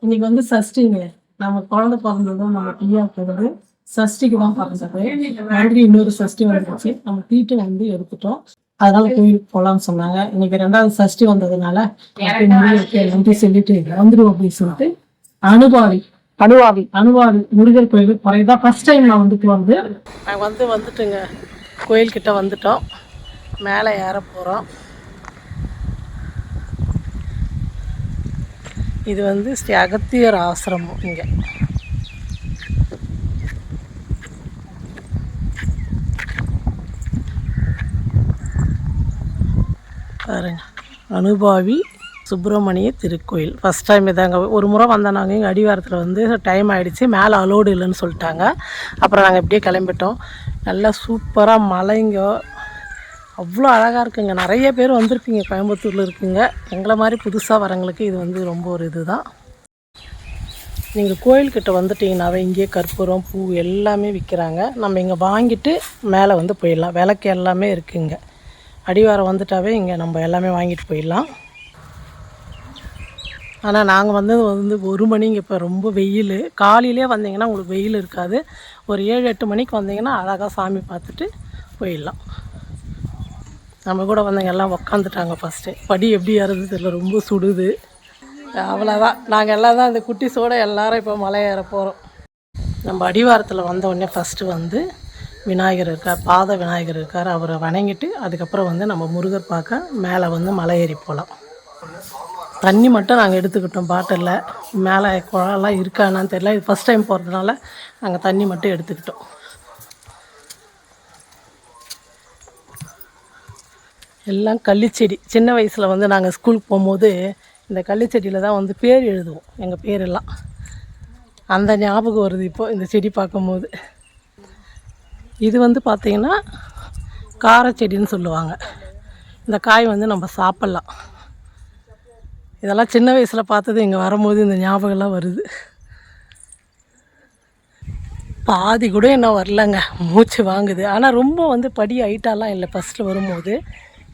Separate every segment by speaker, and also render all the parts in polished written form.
Speaker 1: இன்னைக்கு வந்து சஷ்டிங்க. நம்ம குழந்தை பிறந்ததும் நம்ம பிரியா போகிறது சஷ்டிக்கு தான் பிறந்தது. மறுபடியும் இன்னொரு சஷ்டி வந்துருச்சு. நம்ம தீட்டு வந்து எடுத்துட்டோம். அதனால கோயிலுக்கு போகலான்னு சொன்னாங்க. இன்னைக்கு 2வது சஷ்டி வந்ததுனால நன்றி சொல்லிட்டு வந்துடும் அப்படின்னு சொல்லிட்டு அனுவாவி முருகர் கோயில் குறைதான் ஃபர்ஸ்ட் டைம் நான் வந்துட்டுங்க கோயில்கிட்ட வந்துட்டோம். மேலே ஏற போகிறோம். இது வந்து ஸ்ரீ அகத்தியர் ஆசிரமம். இங்கே பாருங்க, அனுபாவி சுப்பிரமணிய திருக்கோயில். ஃபஸ்ட் டைம் இதாங்க. ஒரு முறை வந்தோம் நாங்கள். இங்கே அடிவாரத்தில் வந்து டைம் ஆகிடுச்சு, மேலே அலோடு இல்லைன்னு சொல்லிட்டாங்க. அப்புறம் நாங்கள் இப்படியே கிளம்பிட்டோம். நல்லா சூப்பராக மலைங்க, அவ்வளோ அழகாக இருக்குங்க. நிறைய பேர் வந்திருப்பீங்க, கோயம்புத்தூரில் இருக்குங்க. எங்களை மாதிரி புதுசாக வரவங்களுக்கு இது வந்து ரொம்ப ஒரு இது தான். நீங்கள் கோயில்கிட்ட வந்துட்டிங்கனாவே இங்கேயே கற்பூரம் பூ எல்லாமே விற்கிறாங்க. நம்ம இங்கே வாங்கிட்டு மேலே வந்து போயிடலாம். விளக்கு எல்லாமே இருக்குங்க. அடிவாரம் வந்துட்டாவே இங்கே நம்ம எல்லாமே வாங்கிட்டு போயிடலாம். ஆனால் நாங்கள் வந்து 1 மணிங்க. இப்போ ரொம்ப வெயில். காலையிலே வந்தீங்கன்னா உங்களுக்கு வெயில் இருக்காது. ஒரு 7-8 மணிக்கு வந்தீங்கன்னா அழகாக சாமி பார்த்துட்டு போயிடலாம். நம்ம கூட வந்தவங்க எல்லாம் உக்காந்துட்டாங்க. ஃபஸ்ட்டு படி எப்படி ஏறது தெரியல, ரொம்ப சுடுது. அவ்வளோதான், நாங்கள் எல்லாம் தான் இந்த குட்டிஸோடு எல்லோரும் இப்போ மலை ஏற போகிறோம். நம்ம அடிவாரத்தில் வந்தவுடனே ஃபஸ்ட்டு வந்து விநாயகர் இருக்கார், பாத விநாயகர் இருக்கார். அவரை வணங்கிட்டு அதுக்கப்புறம் வந்து நம்ம முருகர் பார்க்க மேலே வந்து மலை ஏறி போகலாம். தண்ணி மட்டும் நாங்கள் எடுத்துக்கிட்டோம் பாட்டிலில். மேலே குழாலாம் இருக்கானான்னு தெரியல. இது ஃபஸ்ட் டைம் போகிறதுனால நாங்கள் தண்ணி மட்டும் எடுத்துக்கிட்டோம். எல்லாம் கள்ளிச்செடி. சின்ன வயசில் வந்து நாங்கள் ஸ்கூலுக்கு போகும்போது இந்த கள்ளிச்செடியில் தான் வந்து பேர் எழுதுவோம், எங்கள் பேரெல்லாம். அந்த ஞாபகம் வருது இப்போது இந்த செடி பார்க்கும்போது. இது வந்து பார்த்திங்கன்னா காரச்செடின்னு சொல்லுவாங்க. இந்த காய் வந்து நம்ம சாப்பிட்லாம். இதெல்லாம் சின்ன வயசில் பார்த்தது இங்கே வரும்போது இந்த ஞாபகம்லாம் வருது. பாதி கூட என்ன வரலங்க, மூச்சு வாங்குது. ஆனால் ரொம்ப வந்து படி ஹைட்டாலாம் இல்லை. ஃபஸ்ட்டில் வரும்போது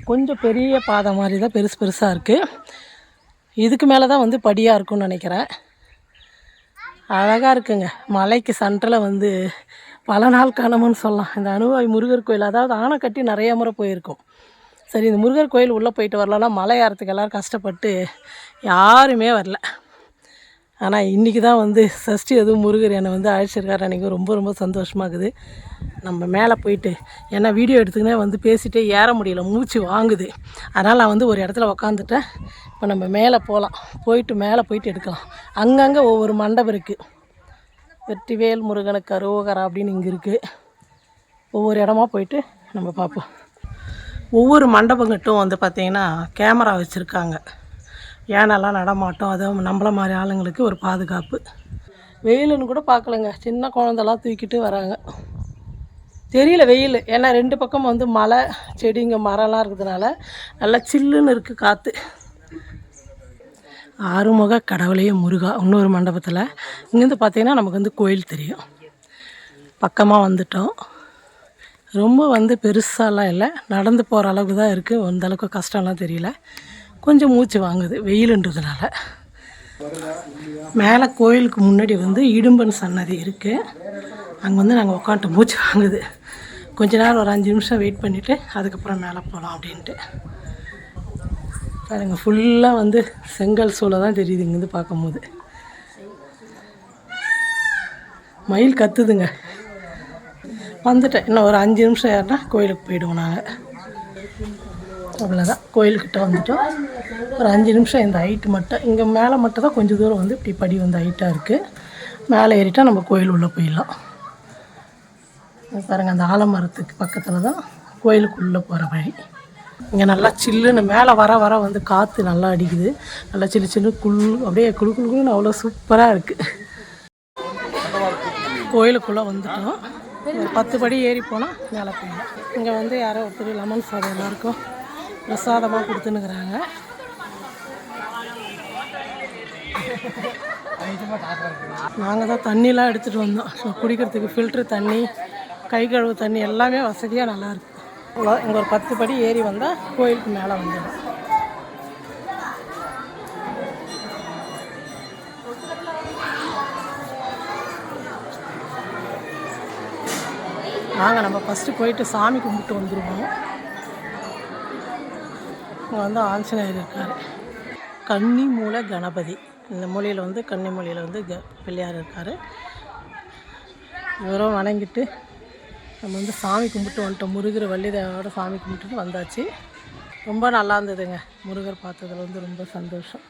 Speaker 1: கொஞ்சம் பெரிய பாதை மாதிரி தான், பெருசாக இருக்குது. இதுக்கு மேலே தான் வந்து படியாக இருக்கும்னு நினைக்கிறேன். அழகாக இருக்குங்க. மலைக்கு சென்டரில் வந்து பல நாள் காணமுன்னு சொல்லலாம் இந்த அனுவாவி முருகர் கோயில். அதாவது ஆனை கட்டி நிறைய முறை போயிருக்கோம். சரி, இந்த முருகர் கோயில் உள்ளே போயிட்டு வரலாம்னா மலை ஏறத்துக்கு எல்லோரும் கஷ்டப்பட்டு யாருமே வரல. ஆனால் இன்றைக்கி தான் வந்து சஷ்டி, எதுவும் முருகர் என்னை வந்து அழைச்சிருக்காரு. அன்றைக்கி ரொம்ப ரொம்ப சந்தோஷமாகுது. நம்ம மேலே போயிட்டு, ஏன்னா வீடியோ எடுத்துக்கினே வந்து பேசிகிட்டே ஏற முடியல, மூச்சு வாங்குது. அதனால் நான் வந்து ஒரு இடத்துல உக்காந்துட்டேன். இப்போ நம்ம மேலே போகலாம். மேலே போயிட்டு எடுக்கலாம். அங்கங்கே ஒவ்வொரு மண்டபம் இருக்குது. வெற்றிவேல் முருகனுக்கு அரோகரா அப்படின்னு இங்கே இருக்குது. ஒவ்வொரு இடமா போயிட்டு நம்ம பார்ப்போம். ஒவ்வொரு மண்டபங்கிட்டும் வந்து பார்த்திங்கன்னா கேமரா வச்சுருக்காங்க. ஏனெல்லாம் நடமாட்டோம், அது நம்மள மாதிரி ஆளுங்களுக்கு ஒரு பாதுகாப்பு. வெயிலுன்னு கூட பார்க்கலங்க. சின்ன குழந்தெல்லாம் தூக்கிட்டு வராங்க. தெரியல வெயில், ஏன்னா 2 பக்கம் வந்து மலை, செடிங்க, மரம்லாம் இருக்கிறதுனால நல்லா சில்லுன்னு இருக்குது காற்று. ஆறுமுக கடவுளையே முருகா இன்னொரு மண்டபத்தில். இங்கேருந்து பார்த்திங்கன்னா நமக்கு வந்து கோயில் தெரியும். பக்கமாக வந்துட்டோம். ரொம்ப வந்து பெருசாலாம் இல்லை, நடந்து போகிற அளவுக்கு தான் இருக்குது. அந்தளவுக்கு கஷ்டம்லாம் தெரியல. கொஞ்சம் மூச்சு வாங்குது வெயிலுன்றதுனால. மேலே கோயிலுக்கு முன்னாடி வந்து இடும்பன் சன்னதி இருக்குது. அங்கே வந்து நாங்கள் உட்காந்துட்டு மூச்சு வாங்குது. கொஞ்ச நேரம் ஒரு 5 நிமிஷம் வெயிட் பண்ணிவிட்டு அதுக்கப்புறம் மேலே போகலாம் அப்படின்ட்டு. பாருங்க, ஃபுல்லாக வந்து செங்கல் சூளை தான் தெரியுது இங்கேருந்து பார்க்கும்போது. மயில் கத்துதுங்க. வந்துட்டேன். இன்னும் ஒரு 5 நிமிஷம் ஏறினா கோயிலுக்கு போயிடுவோம் நாங்கள். அவ்வளோதான், கோயில்கிட்ட வந்துட்டோம். ஒரு 5 நிமிஷம் இந்த ஹைட்டு மட்டும், இங்கே மேலே மட்டும் தான் கொஞ்சம் தூரம் வந்து இப்படி படி வந்து ஹைட்டாக இருக்குது. மேலே ஏறிட்டால் நம்ம கோயில் உள்ளே போயிடலாம். பாருங்கள், அந்த ஆலமரத்துக்கு பக்கத்தில் தான் கோயிலுக்குள்ளே போகிற வழி. இங்கே நல்லா சில்லுன்னு மேலே வர வந்து காற்று நல்லா அடிக்குது. நல்லா சில்லு அப்படியே குழுன்னு அவ்வளோ சூப்பராக இருக்குது. கோயிலுக்குள்ளே வந்துட்டோம். ஒரு 10 படி ஏறி போனால் மேலே போயிடலாம். இங்கே வந்து யாரோ ஒருத்தர் லெமன் சாதம் எல்லாருக்கும் பிரசாதமாக கொடுத்துன்னுக்குறாங்க. நாங்கள் தான் தண்ணிலாம் எடுத்துகிட்டு வந்தோம். ஸோ குடிக்கிறதுக்கு ஃபில்ட்ரு தண்ணி, கை கழுவு தண்ணி எல்லாமே வசதியாக நல்லாயிருக்கு. இங்கே ஒரு 10 படி ஏறி வந்தால் கோயிலுக்கு மேலே வந்துடும். வாங்க நம்ம ஃபஸ்ட்டு போயிட்டு சாமி கும்பிட்டு வந்துடுவோம். இங்கே வந்து ஆஞ்சநேயர் இருக்கார். கன்னி மூலை கணபதி, இந்த மூலையில் வந்து கன்னி மூலையில் வந்து பிள்ளையார் இருக்கார். இவரும் வணங்கிட்டு நம்ம வந்து சாமி கும்பிட்டு வந்துட்டோம். முருகர் வள்ளிதேவோட சாமி கும்பிட்டுட்டு வந்தாச்சு. ரொம்ப நல்லா இருந்ததுங்க. முருகர் பார்த்ததில் வந்து ரொம்ப சந்தோஷம்.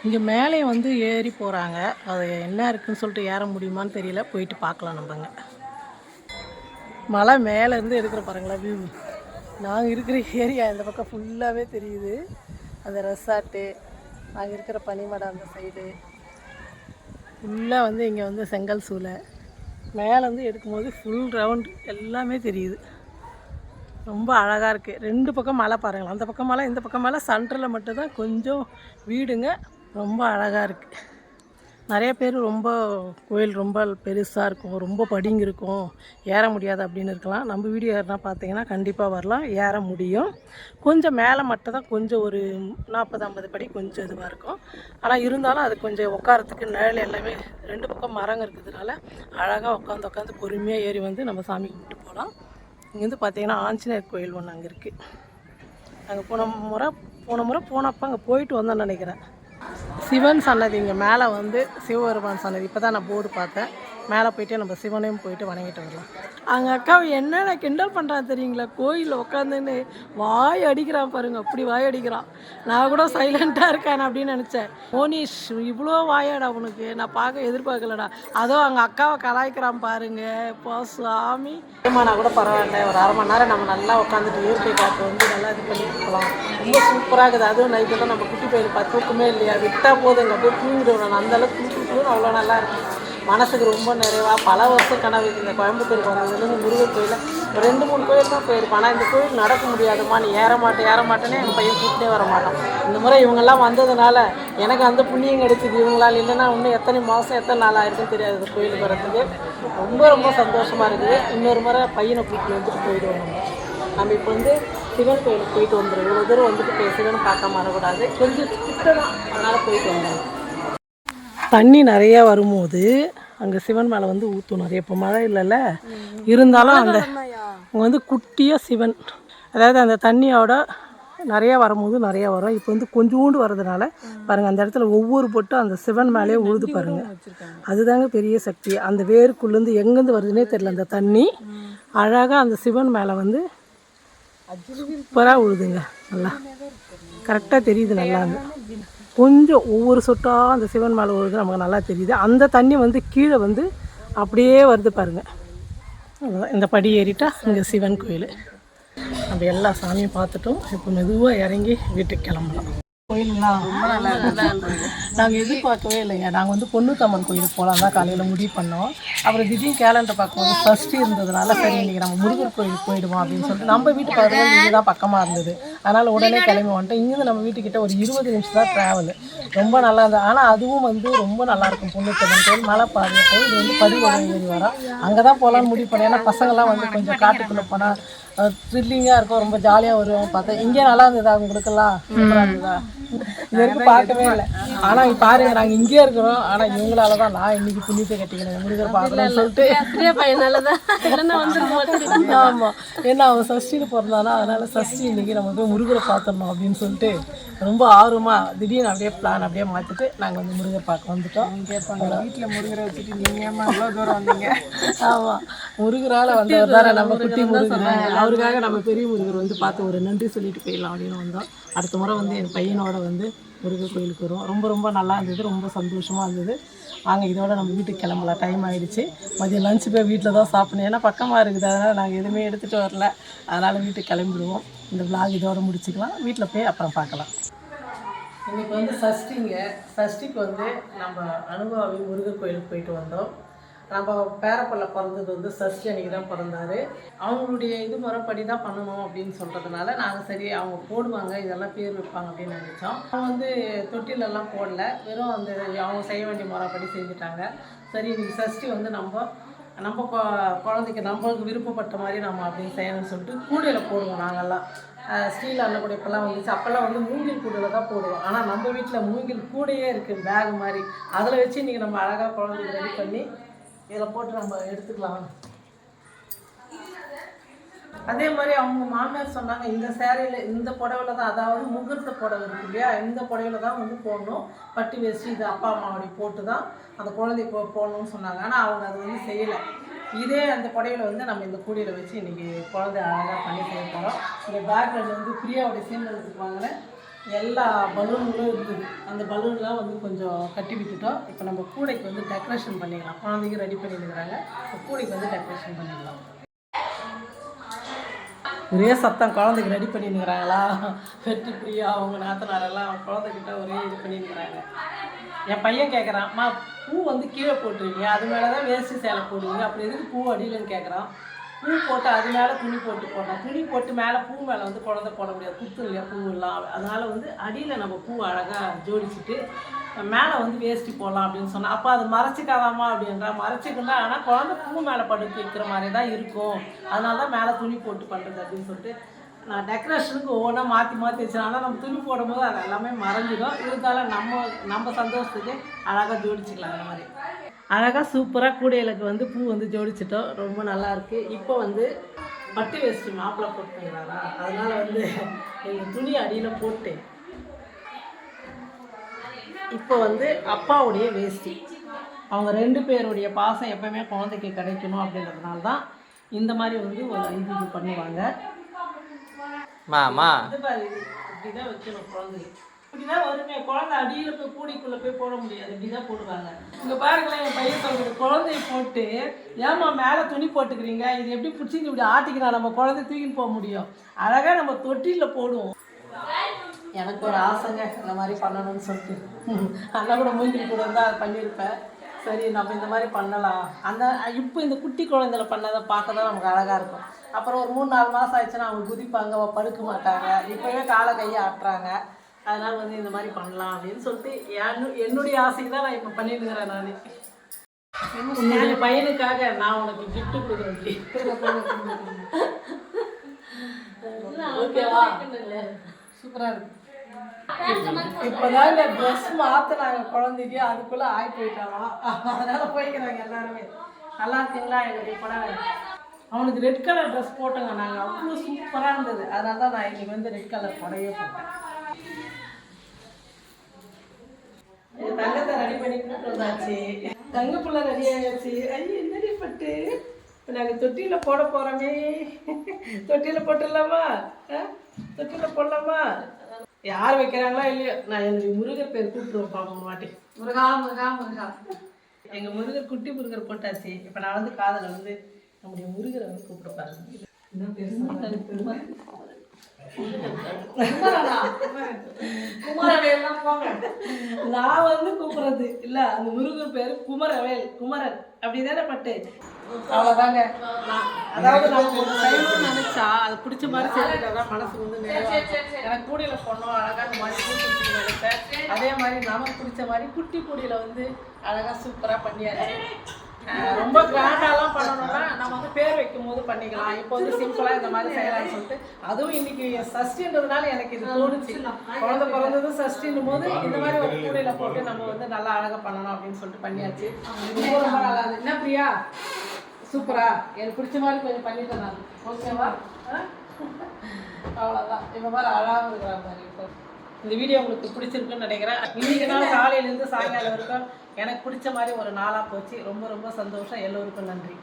Speaker 1: இங்கே மேலே வந்து ஏறி போகிறாங்க. அது என்ன இருக்குதுன்னு சொல்லிட்டு ஏற முடியுமான்னு தெரியல. போயிட்டு பார்க்கலாம் நம்மங்க. மலை மேலேருந்து எடுக்கிற பாருங்களா வியூ. நாங்கள் இருக்கிற ஏரியா இந்த பக்கம் ஃபுல்லாகவே தெரியுது. அந்த ரெசார்ட்டு, நாங்கள் இருக்கிற பனிமடை அந்த சைடு ஃபுல்லாக வந்து இங்கே வந்து செங்கல் சூளை மேலேருந்து எடுக்கும்போது ஃபுல் ரவுண்ட் எல்லாமே தெரியுது. ரொம்ப அழகாக இருக்குது. 2 பக்கம் மலை பாருங்களா. அந்த பக்கம் மலை, இந்த பக்கம் மலை. சென்டரில் மட்டும்தான் கொஞ்சம் வீடுங்க. ரொம்ப அழகாக இருக்குது. நிறைய பேர் ரொம்ப கோயில் ரொம்ப பெருசாக இருக்கும், ரொம்ப படிங்க இருக்கும், ஏற முடியாது அப்படின்னு இருக்கலாம். நம்ம வீடியோ ஏறினா பார்த்தீங்கன்னா கண்டிப்பாக வரலாம், ஏற முடியும். கொஞ்சம் மேலே மட்டும் தான் கொஞ்சம் ஒரு 40-50 படி கொஞ்சம் இதுவாக இருக்கும். ஆனால் இருந்தாலும் அது கொஞ்சம் உட்காரத்துக்கு நிழல் எல்லாமே 2 பக்கம் மரங்க இருக்கிறதுனால அழகாக உட்காந்து பொறுமையாக ஏறி வந்து நம்ம சாமி கும்பிட்டு போகலாம். இங்கேருந்து பார்த்தீங்கன்னா ஆஞ்சநேயர் கோயில் ஒன்று அங்கே இருக்குது. அங்கே போன முறை போனப்போ அங்கே போயிட்டு வந்தோன்னு நினைக்கிறேன். சிவன் சன்னதி இங்கே மேலே வந்து சிவபெருமான் சன்னதி. இப்போ தான் நான் போர்டு பார்த்தேன். மேலே போய்ட்டு நம்ம சிவனையும் போயிட்டு வணங்கிட்டு வரலாம். அங்கே அக்காவை என்னென்ன கிண்டல் பண்ணுறான் தெரியுங்களா? கோயிலில் உட்காந்துன்னு வாய் அடிக்கிறான் பாருங்கள். அப்படி வாய் அடிக்கிறான். நான் கூட சைலண்ட்டாக இருக்கேன் அப்படின்னு நினச்சேன். மோனிஷ் இவ்வளோ வாயாடா உனக்கு, நான் எதிர்பார்க்கலடா. அதோ அங்கே அக்காவை கலாய்க்கிறான் பாருங்க. இப்போ சாமி நான் கூட பரவாயில்ல, ஒரு 1/2 மணி நேரம் நம்ம நல்லா உட்காந்துட்டு இயற்கை காற்று வந்து நல்லா இது பண்ணி கொடுக்கலாம். ரொம்ப சூப்பராக இருக்குது. அதுவும் நைட்டெல்லாம் நம்ம குட்டி பயிர் தூக்கமே இல்லையா, விட்டால் போதுங்க அப்படியே தூங்கிடுவேன். நான் அந்தளவுக்கு தூங்கிட்டு அவ்வளோ நல்லா இருக்கும். மனசுக்கு ரொம்ப நிறைவாக பல வருஷம் கனவு. இந்த கோயம்புத்தூருக்கு வந்ததுலேருந்து முருகர் கோயிலில் 2-3 கோயில் தான் போயிருப்பேன். ஆனால் இந்த கோயில் நடக்க முடியாதுமா, நீ ஏற மாட்டேன்னே எங்கள் பையன் கூப்பிட்டே வர மாட்டான். இந்த முறை இவங்கெல்லாம் வந்ததுனால எனக்கு அந்த புண்ணியம் கிடைச்சிது. இவங்களால் இல்லைன்னா இன்னும் எத்தனை மாதம் எத்தனை நாள் ஆயிருக்குன்னு தெரியாது இந்த கோயிலுக்கு வரத்துக்கு. ரொம்ப சந்தோஷமாக இருக்குது. இன்னொரு முறை பையனை கூப்பிட்டு வந்துட்டு போயிடுவோம். நம்ம இப்போ வந்து சிவன் கோயிலுக்கு போயிட்டு வந்துடும். இவ்வளோ தூரம் வந்துட்டு சிவன் பார்க்க வரக்கூடாது, கொஞ்சம் கிட்ட தான், அதனால் போயிட்டு வந்தோம். தண்ணி நிறையா வரும்போது அங்கே சிவன் மேலே வந்து ஊற்றும் நிறைய. இப்போ மழை இல்லைல்ல, இருந்தாலும் அந்த வந்து குட்டியாக சிவன், அதாவது அந்த தண்ணியோட நிறையா வரும்போது நிறையா வரும். இப்போ வந்து கொஞ்சோண்டு வர்றதுனால பாருங்கள், அந்த இடத்துல ஒவ்வொரு பொட்டும் அந்த சிவன் மேலேயே உழுது பாருங்கள். அதுதாங்க பெரிய சக்தி. அந்த வேருக்குள்ளேருந்து எங்கேருந்து வருதுன்னே தெரியல. அந்த தண்ணி அழகாக அந்த சிவன் மேலே வந்து சூப்பராக உழுதுங்க. நல்லா கரெக்டாக தெரியுது. நல்லா கொஞ்சம் ஒவ்வொரு சொட்டாக அந்த சிவன் மேலே வருது, நமக்கு நல்லா தெரியுது. அந்த தண்ணி வந்து கீழே வந்து அப்படியே வருது பாருங்கள். இந்த படி ஏறிட்டா இங்கே சிவன் கோயில். நம்ம எல்லா சாமியும் பார்த்துட்டோம். இப்போ மெதுவாக இறங்கி வீட்டுக்கு கிளம்பலாம். கோயிலெலாம் ரொம்ப நல்லா இருந்தது. நாங்கள் எதிர்பார்க்கவே இல்லைங்க. நாங்கள் வந்து பொண்ணுத்தம்மன் கோயிலுக்கு போகலாம் தான் காலையில் முடிவு பண்ணோம். அப்புறம் திடீர்னு கேலண்டர் பார்க்கும்போது சஷ்டி இருந்ததுனால சரி இன்றைக்கி நம்ம முருகர் கோயிலுக்கு போயிடுவோம் அப்படின்னு சொல்லிட்டு நம்ம வீட்டு பக்கத்தில் இங்கே தான் பக்கமாக இருந்தது. அதனால் உடனே கிளம்பி வந்துட்டோம். இங்கேருந்து நம்ம வீட்டுக்கிட்ட ஒரு 20 நிமிஷம் தான் ட்ராவல். ரொம்ப நல்லா இருந்தது. ஆனால் அதுவும் வந்து ரொம்ப நல்லாயிருக்கும். பொண்ணுத்தம்மன் கோயில் மலை பாருங்க. இது வந்து படிவடம் ஏறி வரோம். அங்கே தான் போகலான்னு முடிவு பண்ணேன். ஏன்னா பசங்கள்லாம் வந்து கொஞ்சம் காட்டுக்குள்ளே போனால் த்ரில்லிங்காக இருக்கும், ரொம்ப ஜாலியாக வருவோம் பார்த்தேன். இங்கே நல்லா இருந்ததா உங்களுக்கெல்லாம்? சூப்பராக இருந்ததா? இது வரைக்கும் பார்க்கவே இல்லை. ஆனால் இங்கே பாருங்கள், நாங்கள் இங்கேயே இருக்கிறோம். ஆனால் இவங்களால தான் நான் இன்னைக்கு புண்ணியத்தை கட்டிக்கிறேன், முருகர் பார்க்கணும்னு சொல்லிட்டு. ஆமாம், ஏன்னா அவன் சஷ்டியில் பிறந்தானா, அதனால் சஷ்டி இன்னைக்கு நம்ம போய் முருகரை பார்த்துடணும் அப்படின்னு சொல்லிட்டு ரொம்ப ஆர்வமாக திடீர்னு அப்படியே பிளான் அப்படியே மாற்றிட்டு நாங்கள் வந்து முருகர் பார்க்க வந்துட்டோம். கேட்பாங்க, வீட்டில் முருகரை வச்சுட்டு நீங்கள் ஏமா அவ்வளோ தூரம் வந்தீங்க? ஆமாம், முருகரால் வந்தவர் தானே நம்ம குட்டி முருகர். அவருக்காக நம்ம பெரிய முருகர் வந்து பார்த்து ஒரு நன்றி சொல்லிட்டு போயிடலாம் அப்படின்னு வந்தோம். அடுத்த முறை வந்து என் பையனோட வந்து முருகர் கோயிலுக்கு வரும். ரொம்ப நல்லா இருந்தது, ரொம்ப சந்தோஷமாக இருந்தது. வாங்க இதோட நம்ம வீட்டுக்கு கிளம்பலாம். டைம் ஆகிடுச்சு. மதியம் லஞ்சு போய் வீட்டில் தான் சாப்பிடணும். ஏன்னா பக்கமாக இருக்குது, அதனால் நாங்கள் எதுவுமே எடுத்துகிட்டு வரல. அதனால் வீட்டுக்கு கிளம்பிடுவோம். இந்த விளாக் இதோட முடிச்சுக்கலாம். வீட்டில் போய் அப்புறம் பார்க்கலாம். இன்றைக்கி வந்து சஷ்டிங்க. சஷ்டிக்கு வந்து நம்ம அனுபவி முருகர் கோயிலுக்கு போயிட்டு வந்தோம். நம்ம பேரப்பிள்ளை பிறந்தது வந்து சஷ்டி அன்றைக்கி தான் பிறந்தார். அவங்களுடைய இது முறைப்படி தான் பண்ணணும் அப்படின்னு சொல்கிறதுனால நாங்கள் சரி அவங்க போடுவாங்க, இதெல்லாம் பேர் வைப்பாங்க அப்படின்னு நினச்சோம். அவங்க வந்து தொட்டிலெல்லாம் போடல, வெறும் அந்த அவங்க செய்ய வேண்டிய முறைப்படி செஞ்சுட்டாங்க. சரி இன்றைக்கி சஷ்டி வந்து நம்ம குழந்தைக்கு நம்மளுக்கு விருப்பப்பட்ட மாதிரி நம்ம அப்படின்னு செய்யணும்னு சொல்லிட்டு கூடையில் போடுவோம். நாங்கள்லாம் ஸ்டீல் அன்னக்கூடை இப்போல்லாம் வந்துச்சு. அப்போல்லாம் வந்து மூங்கில் கூடையில் தான் போடுவோம். ஆனால் நம்ம வீட்டில் மூங்கில் கூடையே இருக்குது, பேக் மாதிரி. அதில் வச்சு இன்றைக்கி நம்ம அழகாக குழந்தைக்கு ரெடி பண்ணி இதில் போட்டு நம்ம எடுத்துக்கலாம். அதே மாதிரி அவங்க மாமியார் சொன்னாங்க இந்த சேரீயில் இந்த புடவைல தான், அதாவது முகூர்த்த புடவை இருக்கு இல்லையா, இந்த புடவைல தான் வந்து போடணும், பட்டு வேஷ்டி இது அப்பா அம்மாவுடைய போட்டு தான் அந்த குழந்தை போடணும்னு சொன்னாங்க. ஆனால் அவங்க அது வந்து செய்யலை. இதே அந்த புடவையில் வந்து நம்ம இந்த கூடையில் வச்சு இன்றைக்கி குழந்தை அழகாக பண்ணி செய்ய போகிறோம். இந்த பேக்ரவுண்ட் வந்து பிரியாவுடைய சீண்டத்துக்கு வாங்கின எல்லா பலூன்களும் இருக்குது. அந்த பலூன்லாம் வந்து கொஞ்சம் கட்டி விட்டுட்டோம். இப்போ நம்ம கூடைக்கு வந்து டெக்கரேஷன் பண்ணிக்கலாம். குழந்தைக்கு ரெடி பண்ணிடுறாங்க, கூடைக்கு வந்து டெக்கரேஷன் பண்ணிடலாம். ஒரே சத்தம், குழந்தைக்கு ரெடி பண்ணிடுறாங்களா வெற்றி பிரியா அவங்க நாத்தனாரெல்லாம் குழந்தைகிட்ட ஒரே இது பண்ணிடுறாங்க. என் பையன் கேட்குறான், அம்மா பூ வந்து கீழே போட்டுருவீங்க, அது மேலே தான் வேஷ்டி சேலை போடுவீங்க, அப்படி எதுக்கு பூ அடியிலன்னு கேட்குறான். பூ போட்டு அது மேலே துணி போட்டு போடலாம், துணி போட்டு மேலே பூ மேலே வந்து குழந்தை போட முடியாது, குத்து இல்லையா பூவெல்லாம். அதனால் வந்து அடியில் நம்ம பூ அழகாக ஜோடிச்சுட்டு மேலே வந்து வேஷ்டி போடலாம் அப்படின்னு சொன்னால், அப்போ அது மறைச்சிக்காதாமா அப்படின்றா. மறைச்சிக்கண்டா, ஆனால் குழந்தை பூ மேலே படுத்து வைக்கிற மாதிரி தான் இருக்கும், அதனால தான் மேலே துணி போட்டு பண்ணுறது அப்படின்னு சொல்லிட்டு நான் டெக்கரேஷனுக்கு ஒவ்வொன்றா மாற்றி மாற்றி வச்சேன். ஆனால் நம்ம துணி போடும்போது அது எல்லாமே மறைஞ்சிடும். இருந்தாலும் நம்ம சந்தோஷத்துக்கு அழகாக ஜோடிச்சுக்கலாம். அந்த மாதிரி அழகாக சூப்பராக கூடையிலுக்கு வந்து பூ வந்து ஜோடிச்சிட்டோம். ரொம்ப நல்லாயிருக்கு. இப்போ வந்து பட்டு வேஷ்டி மாப்பிள்ளை போட்டுங்கிறாரா, அதனால் வந்து எங்கள் துணி அடியில் போட்டு இப்போ வந்து அப்பாவுடைய வேஷ்டி, அவங்க 2 பேருடைய பாசம் எப்போவுமே குழந்தைக்கு கிடைக்கணும் அப்படின்றதுனால தான் இந்த மாதிரி வந்து ஒரு இது பண்ணுவாங்க. இப்படிதான் வைக்கணும் குழந்தைக்கு, இப்படிதான் வருமே. குழந்தை அடியில் போய் கூடைக்குள்ளே போய் போட முடியாது, இப்படிதான் போடுவாங்க. இங்கே பாருங்களேன், என் பையன் சொல்கிறது, குழந்தைய போட்டு ஏமா மேலே துணி போட்டுக்கிறீங்க, இது எப்படி பிடிச்சிங்க இப்படி ஆட்டிக்கிறா, நம்ம குழந்தை தூக்கின்னு போக முடியும், அழகாக நம்ம தொட்டிலில் போடுவோம். எனக்கு ஒரு ஆசைங்க இந்த மாதிரி பண்ணணும்னு சொல்லிட்டு, அண்ணா கூட மூஞ்சி கூட இருந்தால் அதை பண்ணியிருப்பேன். சரி நம்ம இந்த மாதிரி பண்ணலாம். இப்போ இந்த குட்டி குழந்தைல பண்ணதை பார்க்க தான் நமக்கு அழகாக இருக்கும். அப்புறம் ஒரு 3-4 மாதம் ஆயிடுச்சுன்னா அவங்க குதிப்பாங்க, படுக்க மாட்டாங்க. இப்போவே காலை கையை ஆட்டுறாங்க. அதனால் வந்து இந்த மாதிரி பண்ணலாம் அப்படின்னு சொல்லிட்டு என்னுடைய ஆசைக்கு தான் நான் இப்போ பண்ணிட்டுக்கிறேன். நான் என் பையனுக்காக நான் உனக்கு கிஃப்ட் கொடுக்குறேன். ஓகேவா? சூப்பராக இருக்கு. இப்போதான் இந்த ட்ரெஸ் மாற்றினாங்க குழந்தைக்கு, அதுக்குள்ளே ஆகி போயிட்டாங்க. அதனால் போய்க்கிறாங்க எல்லாருமே. நல்லா இருக்குங்களா எங்களுக்கு படம்? அவனுக்கு ரெட் கலர் ட்ரெஸ் போட்டோங்க நாங்கள், அவ்வளோ சூப்பராக இருந்தது. அதனால தான் நான் இன்றைக்கி வந்து ரெட் கலர் புடவையே போட்டேன். தங்கத்தை ரெடி பண்ணி கூப்பிட்டு வந்தாச்சு, தங்கப்புள்ள ரெடி ஆயாச்சு. ஐயோ என்னடி பட்டு, இப்போ நாங்கள் தொட்டியில் போட போகிறோமே, தொட்டியில் போட்டுடலாமா? தொட்டியில் போடலாமா? யார் வைக்கிறாங்களோ இல்லையோ, நான் என்னுடைய முருகர் பேர் கூப்பிடுவேன் பாப்போம் வாட்டி. முருகா முருகா முருகா. எங்கள் முருகர் குட்டி முருகர் போட்டாச்சு. இப்போ நான் வந்து காதில் வந்து நம்முடைய முருகரை வந்து கூப்பிட பாருங்க. என்ன பேர்? நான் வந்து கூப்பிடுறது இல்ல, அந்த முருகர் பேரு குமரவேல், குமரன் அப்படிதானே பட்டு. அவ்வளவுதாங்க. அதாவது நம்ம ஒரு செய்யணும்னு நினைச்சா அது பிடிச்ச மாதிரி செய்யறதுதான் மனசுக்கு வந்து நிறைவா. எனக்கு கூடையில போனோம் அழகா இந்த மாதிரி கூட்டி நினைப்பேன். அதே மாதிரி நமக்கு பிடிச்ச மாதிரி குட்டி கூடையில வந்து அழகா சூப்பரா பண்ணியாச்சு. ரொம்ப கிராண்டாலாம் பண்ணணும்னா நம்ம வந்து பேர் வைக்கும் போது பண்ணிக்கலாம். இப்போ வந்து சிம்பிளாக இந்த மாதிரி செய்யலாம்னு சொல்லிட்டு, அதுவும் இன்னைக்கு சஷ்டின்றதுனால எனக்கு இது தோணுச்சு. குழந்தை பிறந்ததும் சஷ்டின்னும் போது இந்த மாதிரி ஒரு கூடையில் போட்டு நம்ம வந்து நல்லா அழகாக பண்ணணும் அப்படின்னு சொல்லிட்டு பண்ணியாச்சு. ரொம்ப ரொம்ப நல்லா இருந்தது. என்ன பிரியா, சூப்பரா? எனக்கு பிடிச்ச மாதிரி கொஞ்சம் பண்ணிட்டேன் நான். ஓகேவா? அவ்வளோதான். இப்போ மாதிரி அழகாக இருக்கிற மாதிரி. இப்போ இந்த வீடியோ உங்களுக்கு பிடிச்சிருக்குன்னு நினைக்கிறேன். இன்றைக்கி நாள் காலையிலேருந்து சாயங்காலம் வரைக்கும் எனக்கு பிடிச்ச மாதிரி ஒரு நாளாக போச்சு. ரொம்ப ரொம்ப சந்தோஷம். எல்லோருக்கும் நன்றி.